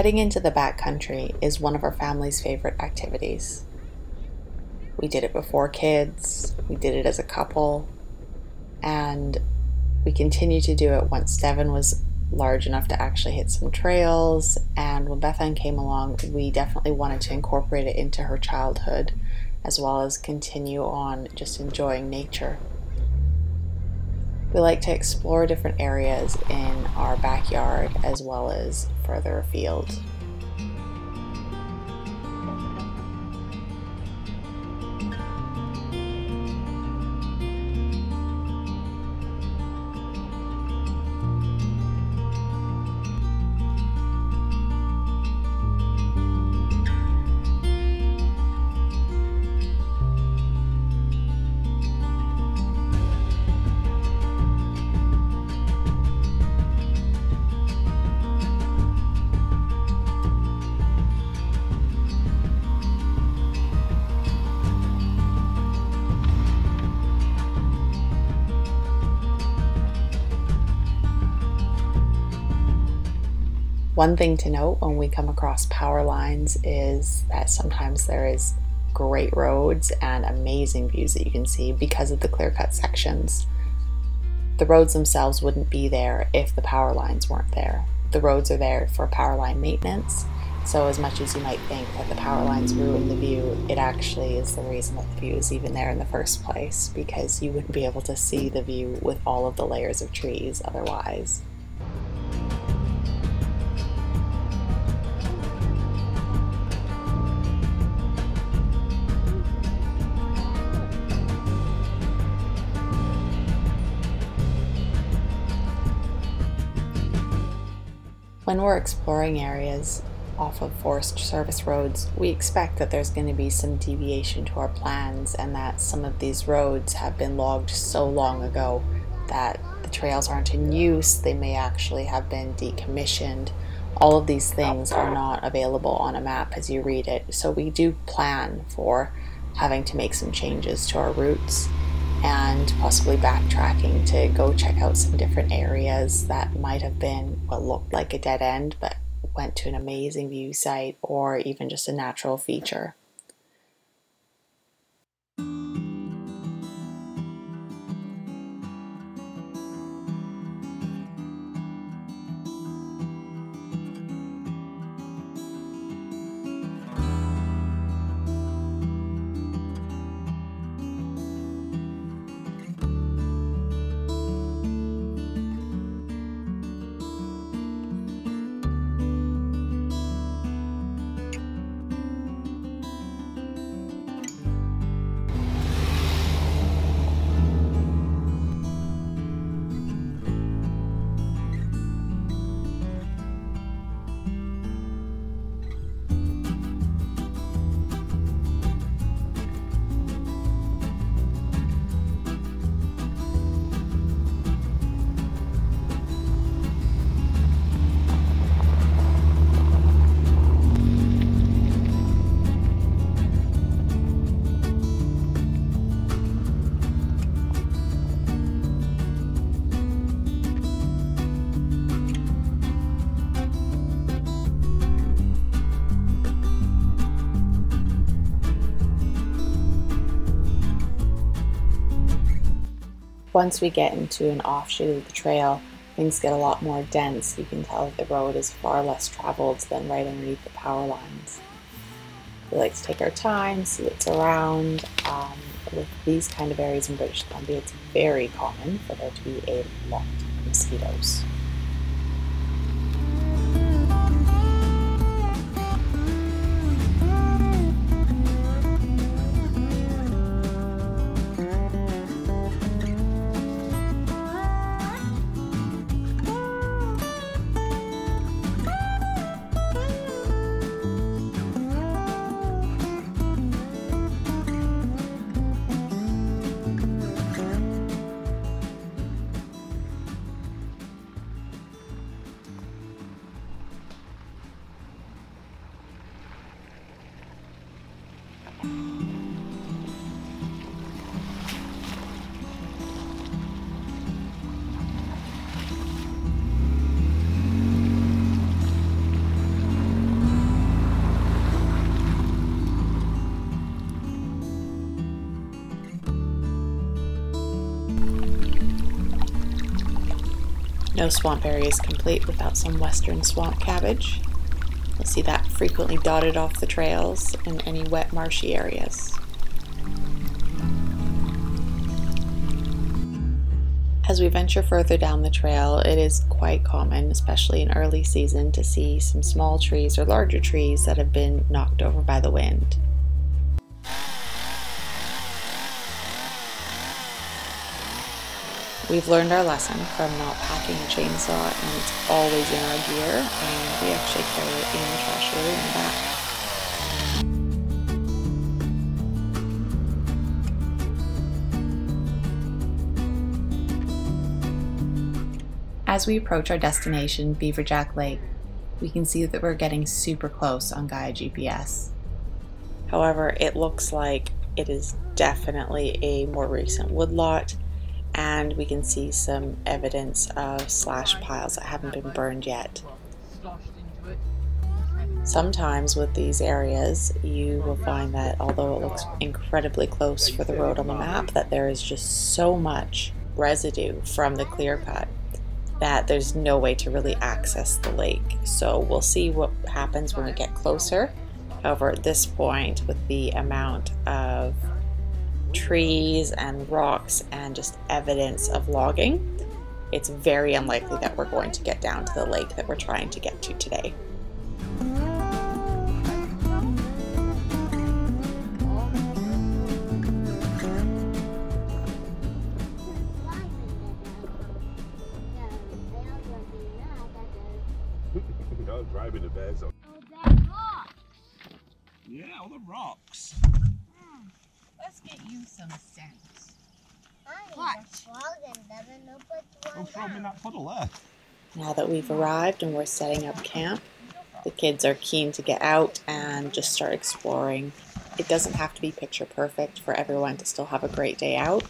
Heading into the backcountry is one of our family's favorite activities. We did it before kids, we did it as a couple, and we continued to do it once Devin was large enough to actually hit some trails, and when Bethan came along, we definitely wanted to incorporate it into her childhood, as well as continue on just enjoying nature. We like to explore different areas in our backyard as well as further afield. One thing to note when we come across power lines is that sometimes there is great roads and amazing views that you can see because of the clear-cut sections. The roads themselves wouldn't be there if the power lines weren't there. The roads are there for power line maintenance, so as much as you might think that the power lines ruin the view, it actually is the reason that the view is even there in the first place, because you wouldn't be able to see the view with all of the layers of trees otherwise. When we're exploring areas off of Forest Service roads, we expect that there's going to be some deviation to our plans and that some of these roads have been logged so long ago that the trails aren't in use, they may actually have been decommissioned. All of these things are not available on a map as you read it, so we do plan for having to make some changes to our routes and possibly backtracking to go check out some different areas that might have been what looked like a dead end but went to an amazing view site or even just a natural feature. Once we get into an offshoot of the trail, things get a lot more dense. You can tell that the road is far less traveled than right underneath the power lines. We like to take our time, see what's around. With these kind of areas in British Columbia, it's very common for there to be a lot of mosquitoes. No swamp area is complete without some western swamp cabbage. You'll see that frequently dotted off the trails in any wet marshy areas. As we venture further down the trail, it is quite common, especially in early season, to see some small trees or larger trees that have been knocked over by the wind. We've learned our lesson from not packing a chainsaw, and it's always in our gear, and we actually carry it in the trash really in the back. As we approach our destination, Beaverjack Lake, we can see that we're getting super close on Gaia GPS. However, it looks like it is definitely a more recent woodlot, and we can see some evidence of slash piles that haven't been burned yet. Sometimes with these areas, you will find that although it looks incredibly close for the road on the map, that there is just so much residue from the clear cut that there's no way to really access the lake. So we'll see what happens when we get closer. However, at this point, with the amount of trees and rocks and just evidence of logging, it's very unlikely that we're going to get down to the lake that we're trying to get to today. Driving the bears on. Yeah, all the rocks. Let's get you some stamps. What? Don't throw them in that puddle there. Now that we've arrived and we're setting up camp, the kids are keen to get out and just start exploring. It doesn't have to be picture perfect for everyone to still have a great day out.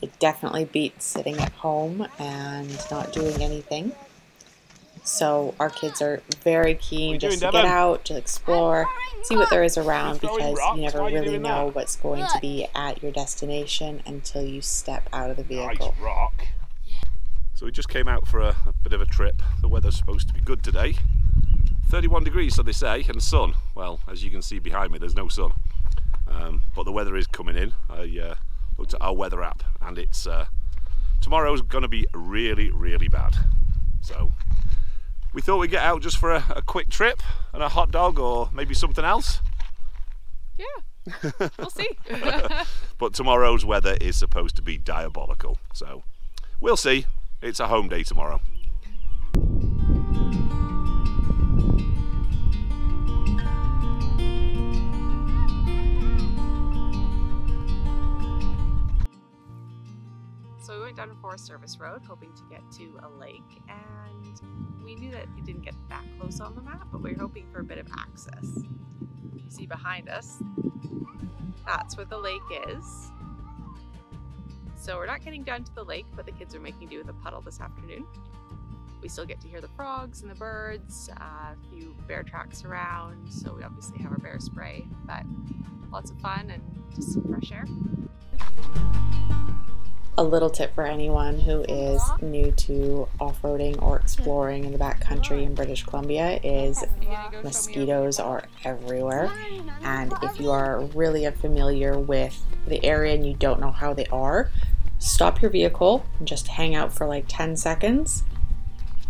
It definitely beats sitting at home and not doing anything. So our kids are very keen just to get out, to explore, see what there is around, because you never really know what's going to be at your destination until you step out of the vehicle. Nice rock. So we just came out for a bit of a trip. The weather's supposed to be good today. 31 degrees, so they say, and sun. Well, as you can see behind me, there's no sun. But the weather is coming in. I looked at our weather app, and it's tomorrow's going to be really, really bad. So we thought we'd get out just for a quick trip and a hot dog or maybe something else. Yeah, we'll see. But tomorrow's weather is supposed to be diabolical, so we'll see. It's a home day tomorrow. So we went down a Forest Service road hoping to get to a lake, and we knew that we didn't get that close on the map, but we were hoping for a bit of access. You see behind us, that's where the lake is. So we're not getting down to the lake, but the kids are making do with a puddle this afternoon. We still get to hear the frogs and the birds, a few bear tracks around, so we obviously have our bear spray, but lots of fun and just some fresh air. A little tip for anyone who is new to off-roading or exploring in the backcountry in British Columbia is mosquitoes are everywhere, and if you are really unfamiliar with the area and you don't know how they are, stop your vehicle and just hang out for like 10 seconds.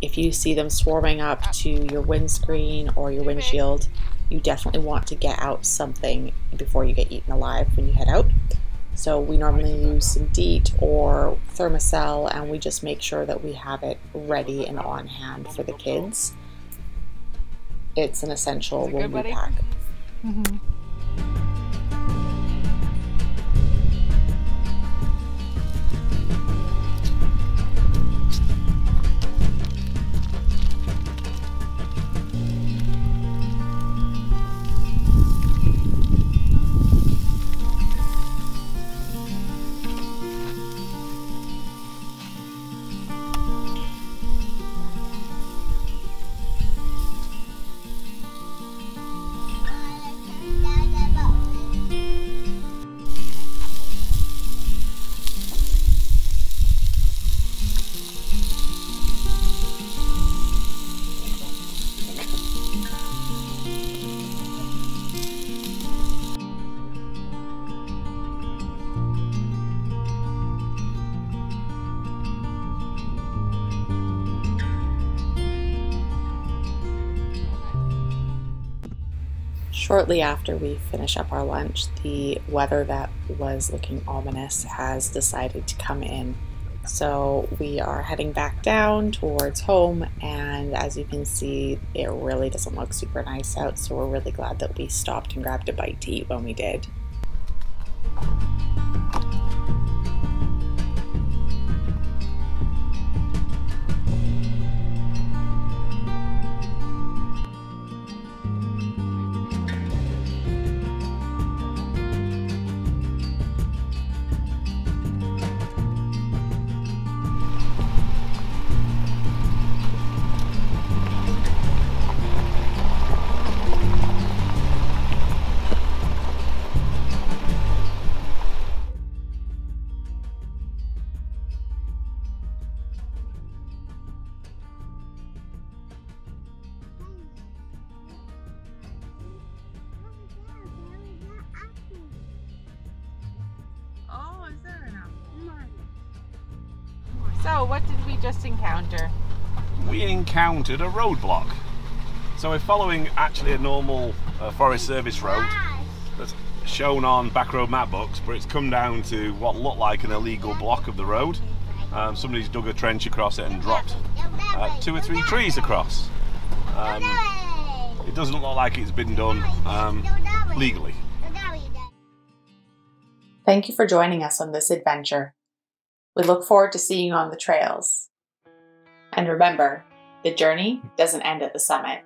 If you see them swarming up to your windscreen or your windshield, you definitely want to get out something before you get eaten alive when you head out. So we normally use some DEET or Thermacell, and we just make sure that we have it ready and on hand for the kids. It's an essential when we pack. Mm-hmm. Shortly after we finish up our lunch, the weather that was looking ominous has decided to come in. So we are heading back down towards home, and as you can see, it really doesn't look super nice out, so we're really glad that we stopped and grabbed a bite to eat when we did. Oh, is there enough? So, what did we just encounter? We encountered a roadblock. So we're following actually a normal Forest Service road that's shown on back road map books, but it's come down to what looked like an illegal block of the road. Somebody's dug a trench across it and dropped 2 or 3 trees across. It doesn't look like it's been done legally. Thank you for joining us on this adventure. We look forward to seeing you on the trails. And remember, the journey doesn't end at the summit.